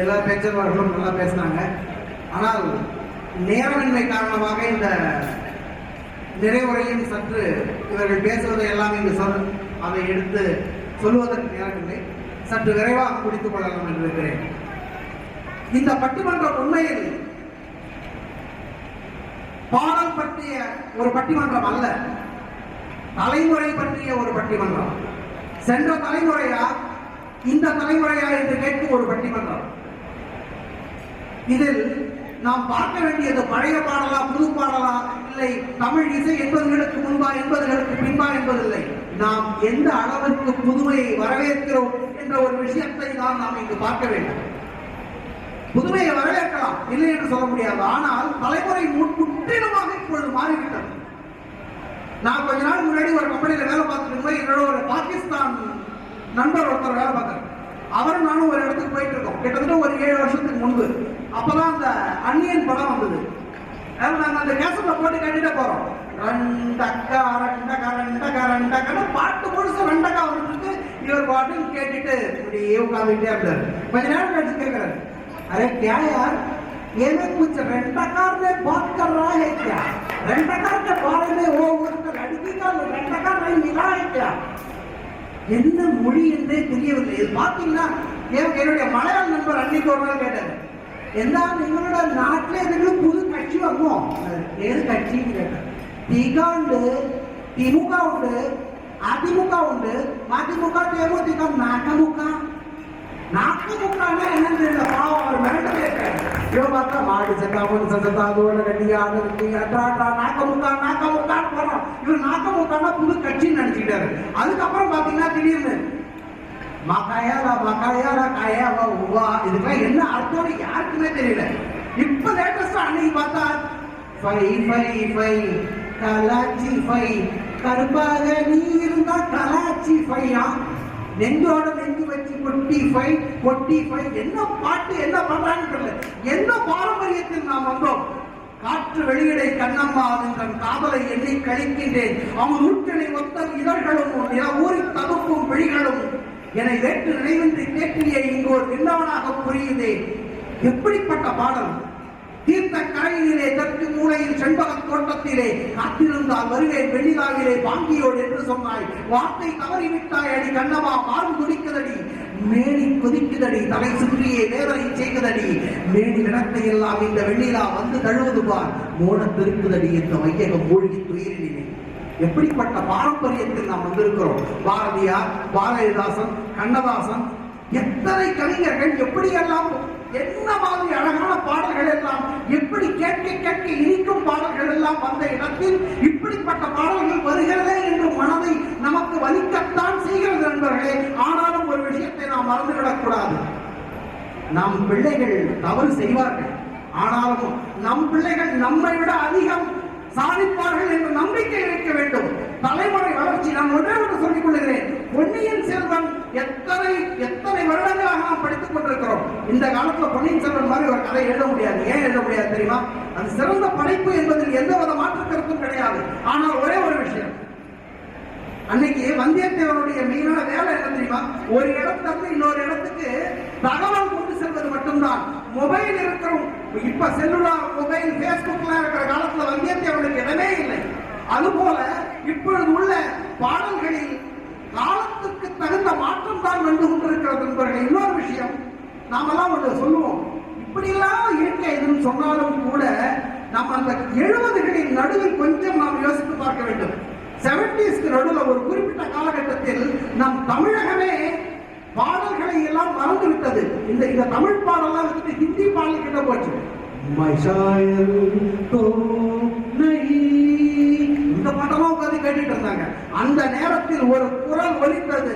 எல்லா பேச்சாளர்களும் நல்லா பேசினாங்க. ஆனால் நேரமின்மை காரணமாக இந்த நிறைவுரையும் சற்று இவர்கள் பேசுவதை எல்லாம் இங்கு அதை எடுத்து சொல்வதற்கு நேரமில்லை. சற்று விரைவாக முடித்துக் கொள்ளலாம் என்று இருக்கிறேன். இந்த பட்டிமன்றம் உண்மையில் பாடல் பற்றிய ஒரு பட்டிமன்றம் அல்ல, தலைமுறை பற்றிய ஒரு பட்டிமன்றம். சென்ற தலைமுறையா இந்த தலைமுறையா என்று கேட்கும் ஒரு பட்டிமன்றம். இதில் நாம் பார்க்க வேண்டியது பழைய பாடலா புது பாடலா, இல்லை தமிழ் இசை 80களுக்கு முன்பா 80களுக்கு பின்பா என்பதில்லை. நாம் எந்த அளவிற்கு புதுமையை வரவேற்கிறோம் என்ற ஒரு விஷயத்தை தான் நாம் இங்கு பார்க்க வேண்டும். புதுமையை வரவேற்கலாம், இல்லை என்று சொல்ல முடியாது. ஆனால் தலைமுறை முற்றிலுமாக இப்பொழுது மாறிவிட்டது. நான் கொஞ்ச நாள் முன்னாடி ஒரு கம்பெனியில வேலை பார்த்துட்டு என்னோட ஒரு பாகிஸ்தான் நண்பர் ஒருத்தர் வேலை பார்த்தார். அவரும் நானும் ஒரு இடத்துக்கு போயிட்டு இருக்கோம், கிட்டத்தட்ட ஒரு 7 வருஷத்துக்கு முன்பு. அப்பதான் அந்த அன்னியன் படம் வந்தது. நாங்க அந்த கேசட்ல போட்டு கேட்டுட்டே போறோம். ரெண்டக்கா ரெண்டக்கா ரெண்டக்கா ரெண்டக்கா பாட்டு முழுசு ரெண்டக்கா வந்துட்டு இவர் பாட்டு கேட்டுட்டு இப்படியே உட்காந்துட்டே இருந்தாரு. கொஞ்ச நேரம் கழிச்சு கேட்கிறாரு, अरे क्या यार, ये में कुछ रेंटकार में बात कर रहा है क्या? रेंटकार के बारे में वो उसका लड़की का रेंटकार नहीं मिला है क्या? என்ன மொழி என்றே தெரியவில்லை. இது பாத்தீங்கன்னா என்னுடைய மலையாள நண்பர் அன்னைக்கு ஒரு நாள் கேட்டாரு, എന്താ നിങ്ങളുടെ നാട്ടിലെ ഏതെങ്കിലും പുതു കക്ഷി വന്നോ? ഏത് കക്ഷി കേട്ടാ? തിക ഉണ്ട്, തിമുക ഉണ്ട്, അതിമുക ഉണ്ട്, മതിമുക തേമുതിക നാക്കമുക. நாக்குமுக்கான என்னன்னு தெரியல. பாவம் அவர் மிரண்டு கேட்கிறார். இவன் பார்த்தா மாடு சட்டா பொண்ணு சட்டா அதோட கட்டியா நாக்கமுக்கான்னு போறோம். இவர் நாக்கமுக்கான புது கட்சின்னு நினைச்சுக்கிட்டாரு. அதுக்கப்புறம் பாத்தீங்கன்னா திடீர்னு மகாயாரா மகாயாரா காயாவா உவா, இதுக்கெல்லாம் என்ன அர்த்தம்னு யாருக்குமே தெரியல. இப்ப லேட்டஸ்டா அன்னைக்கு பார்த்தா ஃபை ஃபை ஃபை கலாச்சி ஃபை, கருப்பாக நீ இருந்தா கலாச்சி ஃபையா, நெஞ்சோட நெஞ்சு வச்சு பொட்டி ஃபை. என்ன பாட்டு, என்ன பண்றான்னு தெரியல. என்ன பாரம்பரியத்தில் நாம் வந்தோம். காற்று வெளியிடை கண்ணம்மா என்ற காதலை எண்ணி கழிக்கின்றேன். அவன் ஊற்றலை ஒத்த இதழ்களும் ஊறி தடுப்பும் விழிகளும் என்னை வேற்று நினைவின்றி கேட்டியே இங்கு ஒரு விண்ணவனாக புரியுதே. எப்படிப்பட்ட பாடல்! தீர்த்த கரையிலே தெற்கு மூலையில் செண்பக தோட்டத்திலே காத்திருந்தால் வருவேன் வெண்ணிலாவிலே வாங்கியோடு என்று சொன்னாய். வார்த்தை தவறிவிட்டாய் அடி கண்ணமா, மாறு துடிக்குதடி, மேனி கொதிக்குதடி, தலை சுற்றியே வேதனை செய்குதடி, மேனி இடத்தை எல்லாம் இந்த வெண்ணிலா வந்து தழுவது பார், மோனத்திருக்குதடி இந்த வையகம் மூழ்கி துயிரினே. எப்படிப்பட்ட பாரம்பரியத்தில் நாம் வந்திருக்கிறோம். பாரதியார், பாரதிதாசன், கண்ணதாசன், எத்தனை கவிஞர்கள் எப்படியெல்லாம் என்ன மாதிரி அழகான பாடல்கள் எல்லாம், எப்படி கேட்க கேட்க இனிக்கும் பாடல்கள் எல்லாம் வந்த இடத்தில் இப்படிப்பட்ட பாடல்கள் வருகிறதே என்று மனதை நமக்கு வலிக்கத்தான் செய்கிறது நண்பர்களே. ஆனாலும் ஒரு விஷயத்தை நாம் மறந்துவிடக் கூடாது. நம் பிள்ளைகள் தவறு செய்வார்கள், ஆனாலும் நம் பிள்ளைகள் நம்மை விட அதிகம் சாதிப்பார்கள் என்ற நம்பிக்கை இருக்க வேண்டும். தலைமுறை வளர்ச்சி. நான் ஒன்றே ஒன்று சொல்லிக் கொள்கிறேன். பொன்னியின் செல்வன் எத்தனை வருடங்களாக நாம் படித்துக் கொண்டிருக்கிறோம். இந்த காலத்துல பொன்னியின் செல்வன் மாதிரி ஒரு கதை எழுத முடியாது. ஏன் எழுத முடியாது தெரியுமா? அது சிறந்த படைப்பு என்பதில் எந்தவித மாற்று கருத்தும் கிடையாது. ஆனால் ஒரே ஒரு விஷயம், அன்னைக்கு வந்தியத்தேவனுடைய மெயினான வேலை என்ன தெரியுமா? ஒரு இடத்துல இன்னொரு இடத்துக்கு தகவல் கொண்டு செல்வது மட்டும்தான். மொபைல் இருக்கிறோம், இப்ப செல்லுலார் மொபைல் பேஸ்புக்ல இருக்கிற காலத்துல வந்தியத்தேவனுக்கு இடமே இல்லை. அதுபோல இப்பொழுது உள்ள பாடல்களில் காலத்துக்கு தகுந்த மாற்றம் தான் வந்து கொண்டிருக்கிறது என்பவர்கள். இன்னொரு விஷயம், நாமெல்லாம் ஒன்று சொல்லுவோம், இப்படியெல்லாம் இருக்க இதுன்னு சொன்னாலும் கூட நம்ம அந்த 70களின் நடுவில் கொஞ்சம் நாம் யோசித்து பார்க்க வேண்டும். 70ஸ்க்கு நடுவில் ஒரு குறிப்பிட்ட காலகட்டத்தில் நம் தமிழகமே பாடல்களை எல்லாம் மறந்துவிட்டது. இந்த தமிழ் பாடலாம் வந்துட்டு ஹிந்தி பாடல் கிட்ட போச்சு. இந்த பாட்டெல்லாம் உட்காந்து கேட்டுட்டு இருந்தாங்க. அந்த நேரத்தில் ஒரு குரல் ஒலித்தது,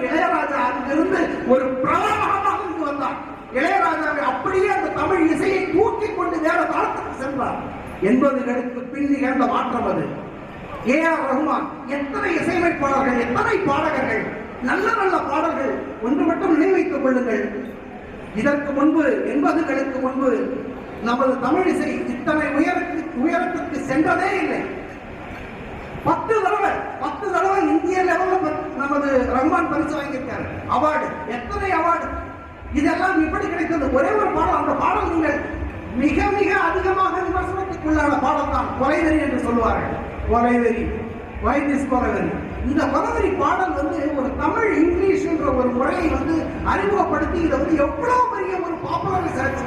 இளையராஜா அங்கிருந்து ஒரு பிரபலமாக இங்கு வந்தார். இளையராஜாவை அப்படியே அந்த தமிழ் இசையை தூக்கி கொண்டு வேற காலத்துக்கு சென்றார். 80களுக்கு பின் நிகழ்ந்த மாற்றம் அது. ஏ.ஆர். ரஹ்மான், எத்தனை இசையமைப்பாளர்கள், எத்தனை பாடகர்கள், நல்ல நல்ல பாடல்கள். ஒன்று மட்டும் நினைவைத்துக் கொள்ளுங்கள், இதற்கு முன்பு 80களுக்கு முன்பு நமது தமிழ் இசை இத்தனை உயர வென்றதே இல்லை. 10 தடவை இந்திய லெவல்ல நமது ரஹ்மான் பரிசு வாங்கியிருக்காரு. அவார்டு, எத்தனை அவார்டு, இதெல்லாம் எப்படி கிடைத்தது? ஒரே ஒரு பாடல். அந்த பாடல் நீங்கள் மிக மிக அதிகமாக விமர்சனத்துக்குள்ளான பாடல் தான் கொலைவெறி என்று சொல்லுவார்கள். கொலைவெறி, கொலைவெறி. இந்த கொலைவெறி பாடல் ஒரு தமிழ் இங்கிலீஷ் என்ற ஒரு முறையை அறிமுகப்படுத்தி இதை எவ்வளவு பெரிய ஒரு பாப்புலர் சர்ச்.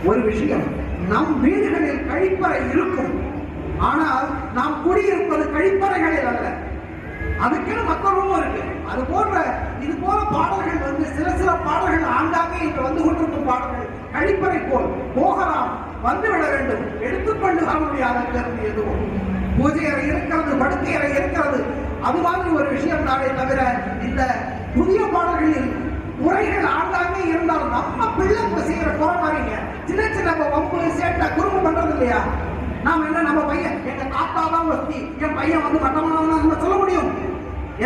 ஒரு விஷயம், நம் வீடுகளில் கழிப்பறை இருக்கும், ஆனால் நாம் குடியிருப்பது கழிப்பறைகளில் அல்ல. அதுக்குன்னு மற்ற ரூமும் இருக்கு. அது போன்ற இது போல பாடல்கள் சில பாடல்கள் ஆங்காங்கே இன்று வந்து கொண்டிருக்கும் பாடல்கள் கழிப்பறை போல் போகலாம், வந்துவிட வேண்டும், எடுத்துக்கொண்டு வர முடியாத கருத்து எதுவும். பூஜை அறை இருக்கிறது, படுக்கை அறை இருக்கிறது, அது மாதிரி ஒரு விஷயம் தானே தவிர இந்த புதிய பாடல்களில் முறைகள் ஆங்காங்கே இருந்தால் நம்ம பிள்ளை செய்கிற குறை மாதிரிங்க. சின்ன சின்ன வம்பு சேட்டை குறும்பு பண்றது இல்லையா? நாம் என்ன, நம்ம பையன் எங்க தாத்தா தான் வசதி, என் பையன் மட்டமானவன் நம்ம சொல்ல முடியும்?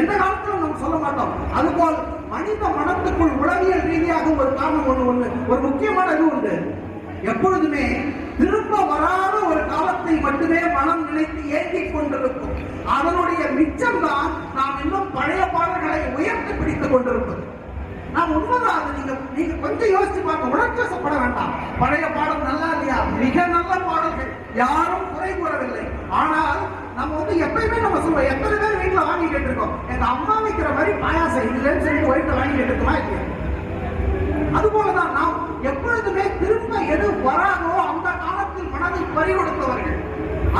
எந்த காலத்திலும் நம்ம சொல்ல மாட்டோம். அதுபோல் மனித மனத்துக்குள் உளவியல் ரீதியாக ஒரு காரணம் ஒண்ணு ஒரு முக்கியமான இது உண்டு. எப்பொழுதுமே திரும்ப வராத ஒரு காலத்தை மட்டுமே மனம் நினைத்து ஏற்றிக் கொண்டிருக்கும். அதனுடைய மிச்சம் தான் நாம் இன்னும் பழைய பாடல்களை உயர்த்தி பிடித்துக் கொண்டிருப்பது. நாம் உண்மைதான். அது நீங்க கொஞ்சம் யோசிச்சு பார்க்க, உணர்ச்சப்பட வேண்டாம். பழைய பாடல் நல்லா இல்லையா? மிக நல்ல பாடல்கள், யாரும் குறை கூறவில்லை. ஆனால் நம்ம எப்பயுமே நம்ம சொல்லுவோம், எத்தனை பேர் வீட்டுல வாங்கிட்டு இருக்கோம், எங்க அம்மா வைக்கிற மாதிரி பாயாசம் இல்லைன்னு சொல்லி வீட்டுல வாங்கிட்டு இருக்கோமா இல்லையா? அதுபோலதான் நாம் எப்பொழுதுமே திரும்ப எது வராதோ அந்த காலத்தில் மனதை பறிகொடுத்தவர்கள்.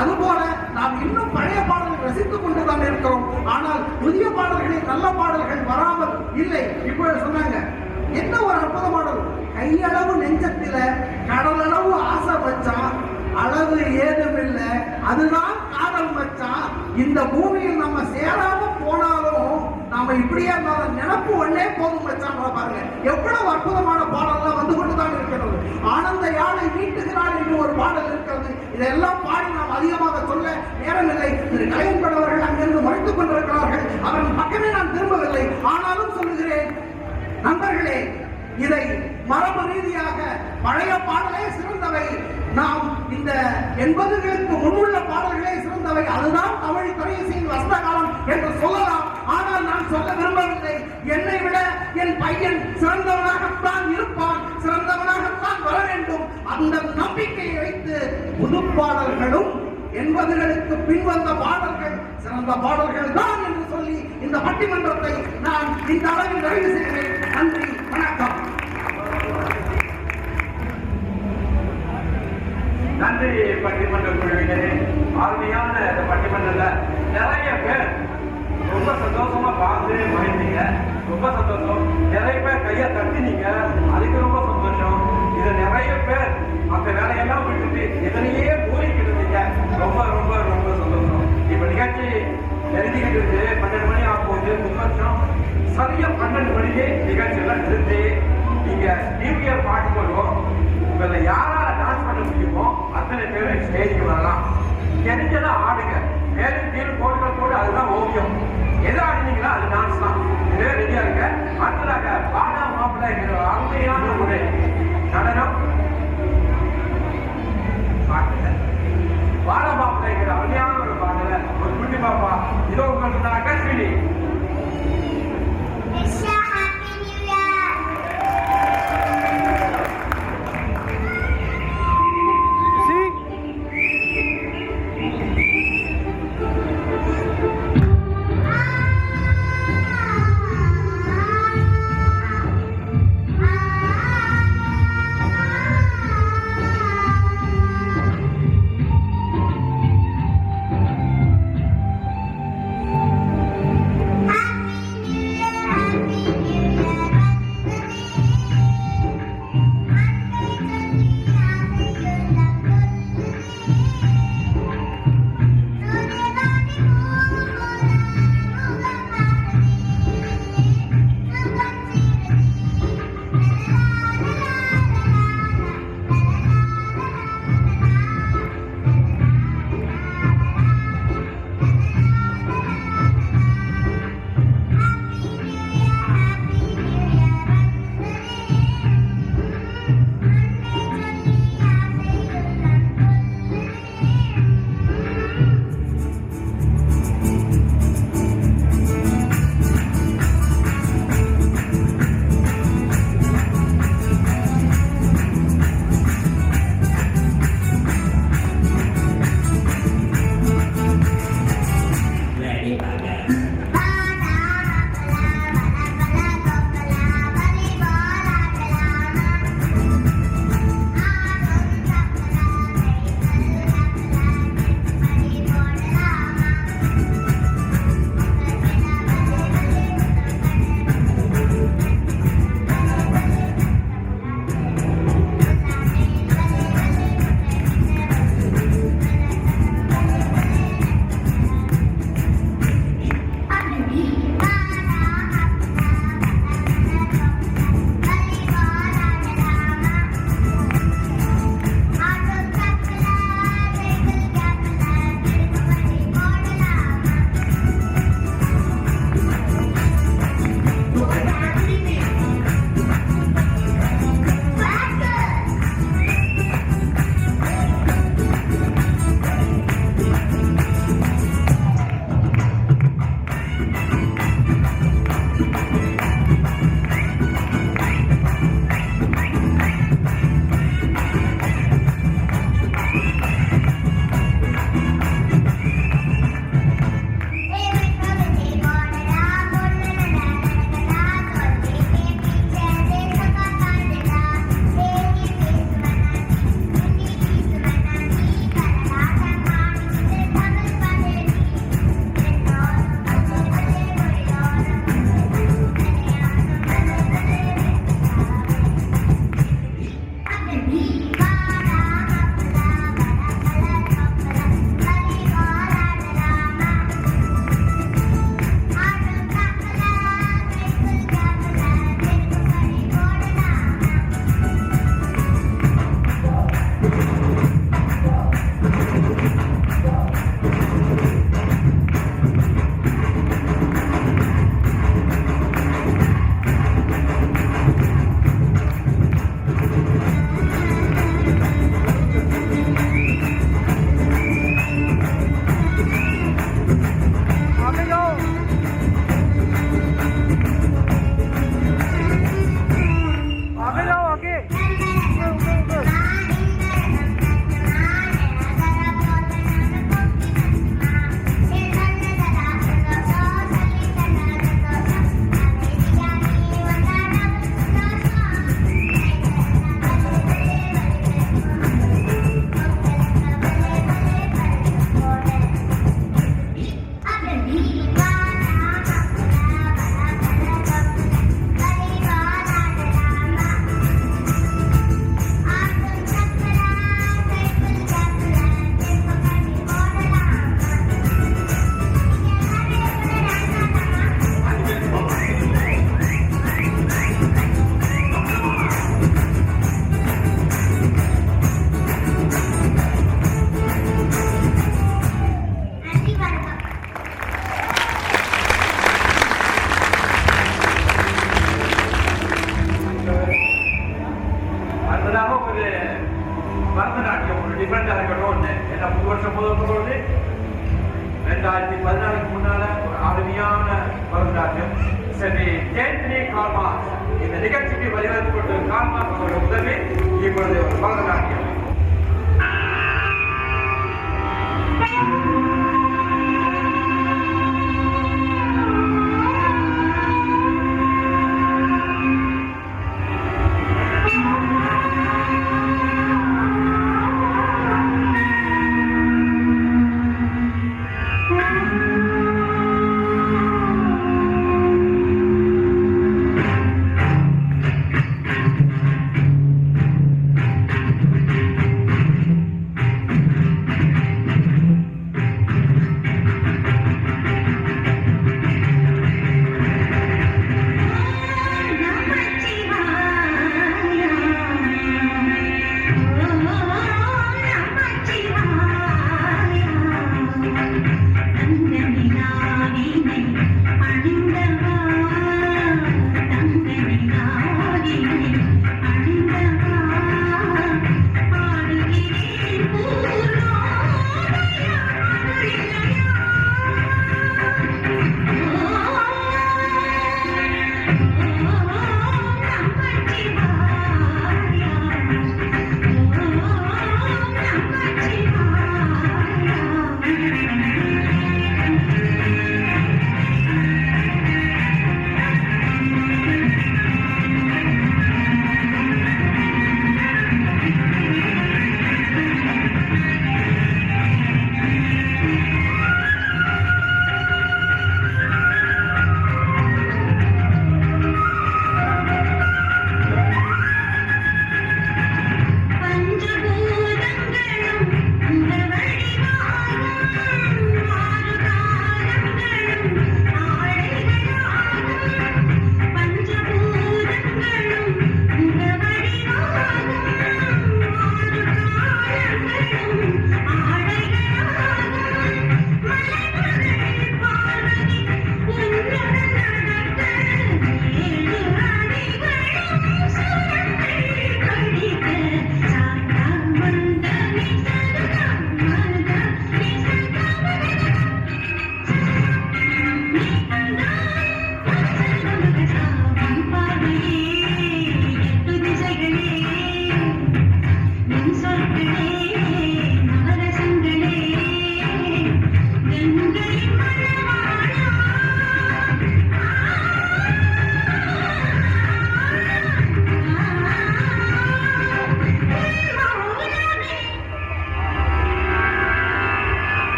அதுபோல நாம் இன்னும் பழைய பாடல்கள் ரசித்துக் கொண்டுதான் இருக்கிறோம். ஆனால் புதிய பாடல்களில் நல்ல பாடல்கள் வராமல் இல்லை. இப்பொழுது சொன்னாங்க, என்ன ஒரு அற்புதமான கையளவு நெஞ்சத்தில கடலளவு ஆசை வச்சான், அளவு ஏதும் இல்லை, அதுதான் காதல் மச்சான். இந்த பூமியில் நம்ம சேராம போனாலும் நாம இப்படியே இருந்தாலும் நினப்பு ஒன்னே போதும் மச்சான். பாருங்க எவ்வளவு அற்புதமான பாடல்லாம் வந்து கொண்டுதான் இருக்கிறது. ஆனந்த யாழை மீட்டுகிறாள் என்று ஒரு பாடல் இருக்கிறது. இதெல்லாம் பாடி நாம் அதிகமாக சொல்ல நேரமில்லை. திரு கலைஞன்படவர்கள் அங்கிருந்து மறைத்துக் கொண்டிருக்கிறார்கள். அவர்கள் பக்கமே நான் திரும்பவில்லை. ஆனாலும் சொல்லுகிறேன் நண்பர்களே, இதை மரபு ரீதியாக பழைய பாடலே சிறந்தவை. நாம் இந்த 80களுக்கு முன்னுள்ள பாடல்களே சிறந்தவை. அதுதான் தமிழ் திரையிசையின் வசந்த காலம் என்று சொல்லலாம். ஆனால் நான் சொல்ல விரும்பவில்லை. என்னை விட என் பையன் சிறந்தவனாகத்தான் இருப்பான், சிறந்தவனாகத்தான் வர வேண்டும். அந்த நம்பிக்கையை வைத்து புது பாடல்களும் 80களுக்கு பின்வந்த பாடல்கள் சிறந்த பாடல்கள் தான் என்று சொல்லி இந்த பட்டிமன்றத்தை நான் இந்த அளவில் நிறைவு செய்கிறேன். நன்றி, வணக்கம். நன்றி பட்டிமன்ற குழுவினரே. அருமையான இந்த பட்டிமன்றத்துல நிறைய பேர் ரொம்ப சந்தோஷமா பார்த்து மகிழ்ந்தீங்க. ரொம்ப சந்தோஷம். நிறைய பேர் கையை தட்டினீங்க, அதுக்கு ரொம்ப சந்தோஷம். இது நிறைய பேர் அந்த வேலையெல்லாம் விட்டுட்டு இதனையே மூடிக்கிட்டு இருந்தீங்க. ரொம்ப ரொம்ப ரொம்ப சந்தோஷம். இப்ப நிகழ்ச்சி எழுதிக்கிட்டு இருந்து 12 மணி ஆகும்போது வருஷம் சரியா 12 மணிக்கு நிகழ்ச்சியெல்லாம் இருந்து நீங்க டிவிஆர் பாட்டு வருவோம். உங்களை யாரால டான்ஸ் பண்ண முடியுமோ அத்தனை பேரும் ஸ்டேஜுக்கு வரலாம். தெரிஞ்சதான் ஆடுங்க. மேலும் கீழ் கோடுகள் போட்டு அதுதான் ஓவியம். எதை ஆடினீங்களா அது டான்ஸ் தான். இதே ரெடியா இருக்க. அடுத்ததாக பாடா மாப்பிள்ளை அருமையான ஒரு நடனம் பாட்டுல பாடா மாப்பிள்ளை அருமையான ஒரு பாடல ஒரு குட்டி பாப்பா இதோ உங்களுக்கு நான் கஸ்வினி. Ah இந்த புது வருஷம் முதல் பொழுது 2014 முன்னால ஒரு அருமையான பரதநாட்டியம் செல்வி ஜெயந்தினி கால்மாஸ் இந்த நிகழ்ச்சிக்கு வழிவகுத்து கொண்டு கால்மாஸ் அவருடைய உதவி இப்பொழுது ஒரு பரதநாட்டியம்.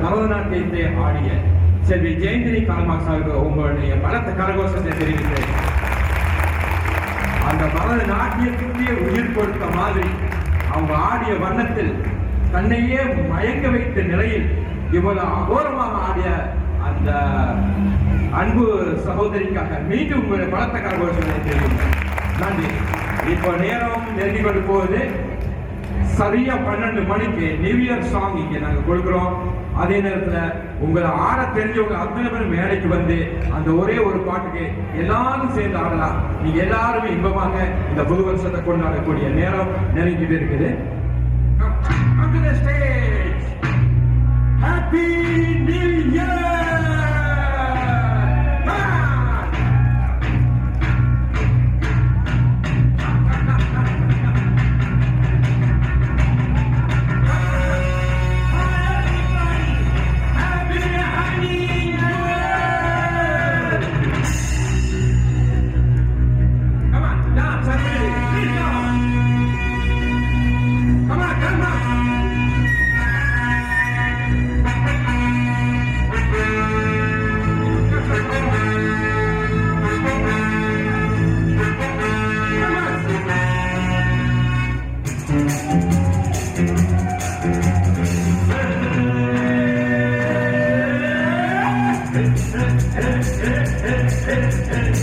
பரதநாட்டியத்தை ஆடிய செல்வி ஜெயந்தினி கால்மாக்ஸ் அவர்கள் உங்களுடைய பலத்த கரகோஷத்தை தெரிவித்தேன். அந்த பரதநாட்டியத்துக்கே உயிர் கொடுத்த மாதிரி அவங்க ஆடிய வண்ணத்தில் தன்னையே மயங்க வைத்த நிலையில் இவ்வளவு அகோரமாக ஆடிய அந்த அன்பு சகோதரிக்காக மீண்டும் உங்களுடைய பலத்த கரகோஷங்களை தெரியும். நன்றி. இப்போ நேரம் நெருங்கி கொண்டு போகுது. சரியா 12 மணிக்கு நியூ இயர் சாங் இங்க நாங்க கொடுக்கிறோம். அதே நேரத்துல உங்களை ஆட தெரிஞ்சவங்க அத்தனை பேரும் மேடைக்கு வந்து அந்த ஒரே ஒரு பாட்டுக்கு எல்லாரும் சேர்ந்து ஆடலாம். நீங்க எல்லாருமே இன்பமாக இந்த புது வருஷத்தை கொண்டாடக்கூடிய நேரம் நெருங்கிட்டு இருக்குது. Come to the stage. Happy New Year! Hey, hey, hey, hey, hey.